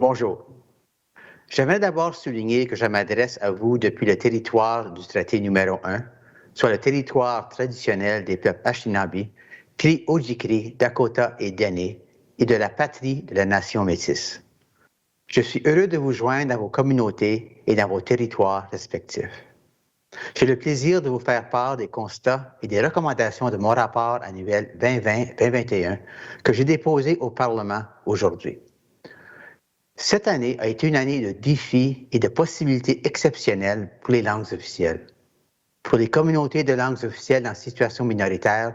Bonjour. J'aimerais d'abord souligner que je m'adresse à vous depuis le territoire du traité numéro 1, soit le territoire traditionnel des peuples Anishinaabe, Cri, Ojibwe, Dakota et Dene, et de la patrie de la nation métisse. Je suis heureux de vous joindre dans vos communautés et dans vos territoires respectifs. J'ai le plaisir de vous faire part des constats et des recommandations de mon rapport annuel 2020-2021 que j'ai déposé au Parlement aujourd'hui. Cette année a été une année de défis et de possibilités exceptionnelles pour les langues officielles. Pour les communautés de langues officielles en situation minoritaire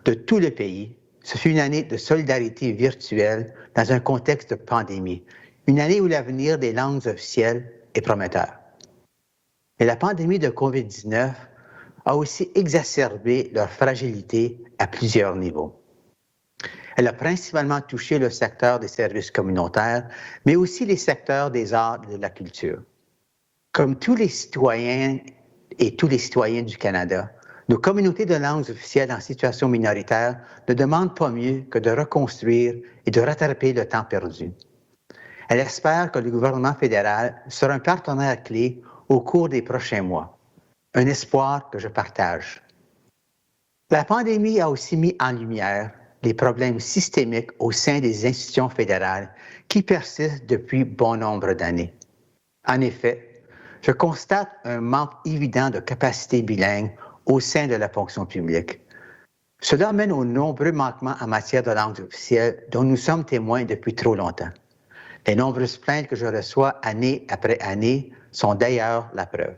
de tout le pays, ce fut une année de solidarité virtuelle dans un contexte de pandémie, une année où l'avenir des langues officielles est prometteur. Mais la pandémie de COVID-19 a aussi exacerbé leur fragilité à plusieurs niveaux. Elle a principalement touché le secteur des services communautaires, mais aussi les secteurs des arts et de la culture. Comme tous les citoyens et tous les citoyens du Canada, nos communautés de langues officielles en situation minoritaire ne demandent pas mieux que de reconstruire et de rattraper le temps perdu. Elle espère que le gouvernement fédéral sera un partenaire clé au cours des prochains mois, un espoir que je partage. La pandémie a aussi mis en lumière les problèmes systémiques au sein des institutions fédérales qui persistent depuis bon nombre d'années. En effet, je constate un manque évident de capacité bilingue au sein de la fonction publique. Cela mène aux nombreux manquements en matière de langues officielles dont nous sommes témoins depuis trop longtemps. Les nombreuses plaintes que je reçois année après année sont d'ailleurs la preuve.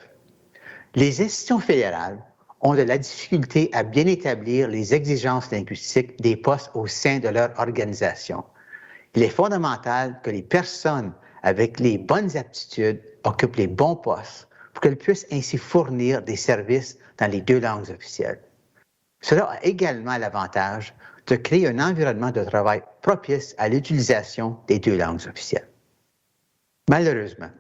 Les institutions fédérales ont de la difficulté à bien établir les exigences linguistiques des postes au sein de leur organisation. Il est fondamental que les personnes avec les bonnes aptitudes occupent les bons postes pour qu'elles puissent ainsi fournir des services dans les deux langues officielles. Cela a également l'avantage de créer un environnement de travail propice à l'utilisation des deux langues officielles. Malheureusement,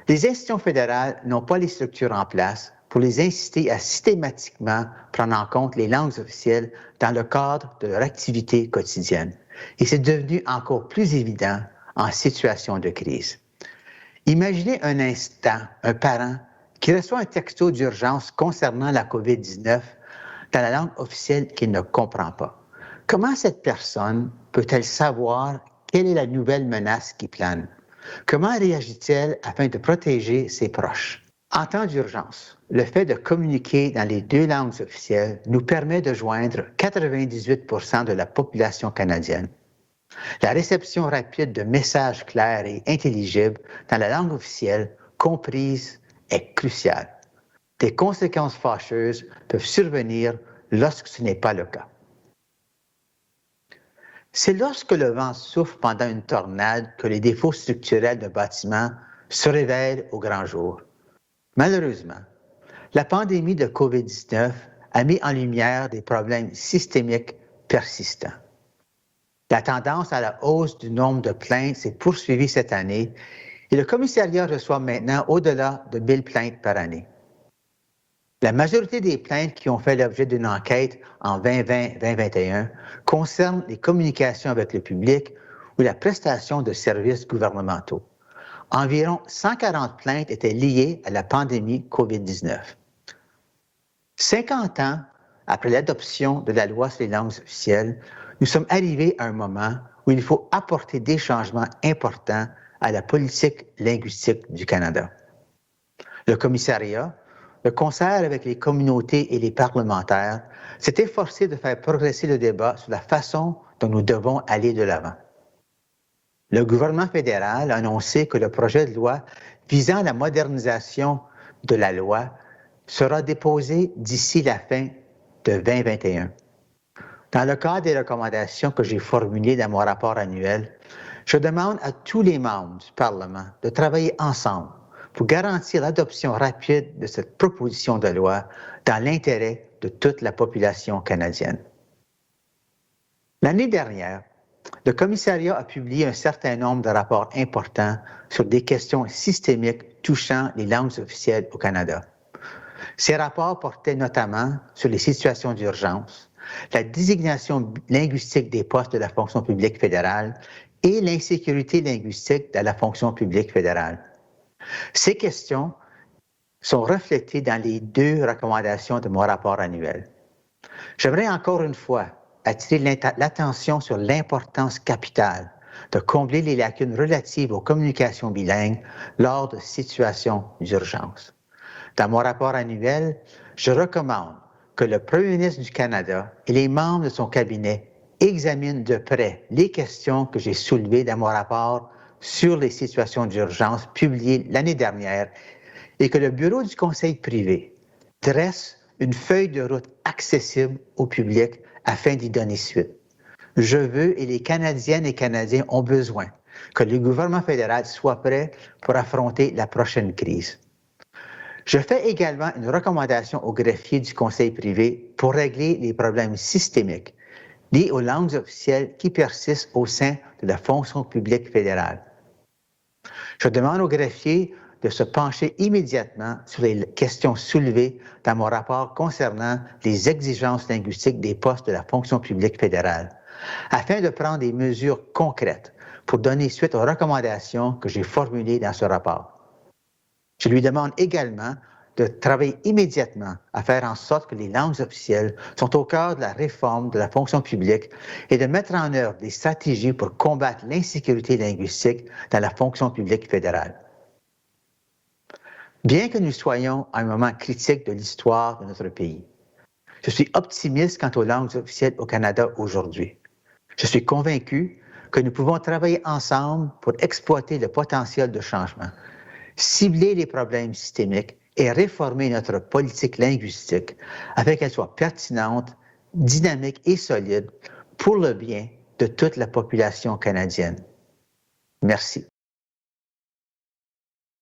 les institutions fédérales n'ont pas les structures en place pour les inciter à systématiquement prendre en compte les langues officielles dans le cadre de leur activité quotidienne. Et c'est devenu encore plus évident en situation de crise. Imaginez un instant un parent qui reçoit un texto d'urgence concernant la COVID-19 dans la langue officielle qu'il ne comprend pas. Comment cette personne peut-elle savoir quelle est la nouvelle menace qui plane? Comment réagit-elle afin de protéger ses proches? En temps d'urgence, le fait de communiquer dans les deux langues officielles nous permet de joindre 98% de la population canadienne. La réception rapide de messages clairs et intelligibles dans la langue officielle comprise est cruciale. Des conséquences fâcheuses peuvent survenir lorsque ce n'est pas le cas. C'est lorsque le vent souffle pendant une tornade que les défauts structurels d'un bâtiment se révèlent au grand jour. Malheureusement, la pandémie de COVID-19 a mis en lumière des problèmes systémiques persistants. La tendance à la hausse du nombre de plaintes s'est poursuivie cette année et le commissariat reçoit maintenant au-delà de 1000 plaintes par année. La majorité des plaintes qui ont fait l'objet d'une enquête en 2020-2021 concernent les communications avec le public ou la prestation de services gouvernementaux. Environ 140 plaintes étaient liées à la pandémie COVID-19. 50 ans après l'adoption de la loi sur les langues officielles, nous sommes arrivés à un moment où il faut apporter des changements importants à la politique linguistique du Canada. Le commissariat, de concert avec les communautés et les parlementaires, s'est efforcé de faire progresser le débat sur la façon dont nous devons aller de l'avant. Le gouvernement fédéral a annoncé que le projet de loi visant la modernisation de la loi sera déposé d'ici la fin de 2021. Dans le cadre des recommandations que j'ai formulées dans mon rapport annuel, je demande à tous les membres du Parlement de travailler ensemble pour garantir l'adoption rapide de cette proposition de loi dans l'intérêt de toute la population canadienne. L'année dernière, le commissariat a publié un certain nombre de rapports importants sur des questions systémiques touchant les langues officielles au Canada. Ces rapports portaient notamment sur les situations d'urgence, la désignation linguistique des postes de la fonction publique fédérale et l'insécurité linguistique de la fonction publique fédérale. Ces questions sont reflétées dans les 2 recommandations de mon rapport annuel. J'aimerais encore une fois attirer l'attention sur l'importance capitale de combler les lacunes relatives aux communications bilingues lors de situations d'urgence. Dans mon rapport annuel, je recommande que le Premier ministre du Canada et les membres de son cabinet examinent de près les questions que j'ai soulevées dans mon rapport sur les situations d'urgence publié l'année dernière et que le Bureau du Conseil privé dresse une feuille de route accessible au public afin d'y donner suite. Je veux et les Canadiennes et Canadiens ont besoin que le gouvernement fédéral soit prêt pour affronter la prochaine crise. Je fais également une recommandation au greffier du Conseil privé pour régler les problèmes systémiques liés aux langues officielles qui persistent au sein de la fonction publique fédérale. Je demande au greffier de se pencher immédiatement sur les questions soulevées dans mon rapport concernant les exigences linguistiques des postes de la fonction publique fédérale, afin de prendre des mesures concrètes pour donner suite aux recommandations que j'ai formulées dans ce rapport. Je lui demande également de travailler immédiatement à faire en sorte que les langues officielles sont au cœur de la réforme de la fonction publique et de mettre en œuvre des stratégies pour combattre l'insécurité linguistique dans la fonction publique fédérale. Bien que nous soyons à un moment critique de l'histoire de notre pays, je suis optimiste quant aux langues officielles au Canada aujourd'hui. Je suis convaincu que nous pouvons travailler ensemble pour exploiter le potentiel de changement, cibler les problèmes systémiques et réformer notre politique linguistique afin qu'elle soit pertinente, dynamique et solide pour le bien de toute la population canadienne. Merci.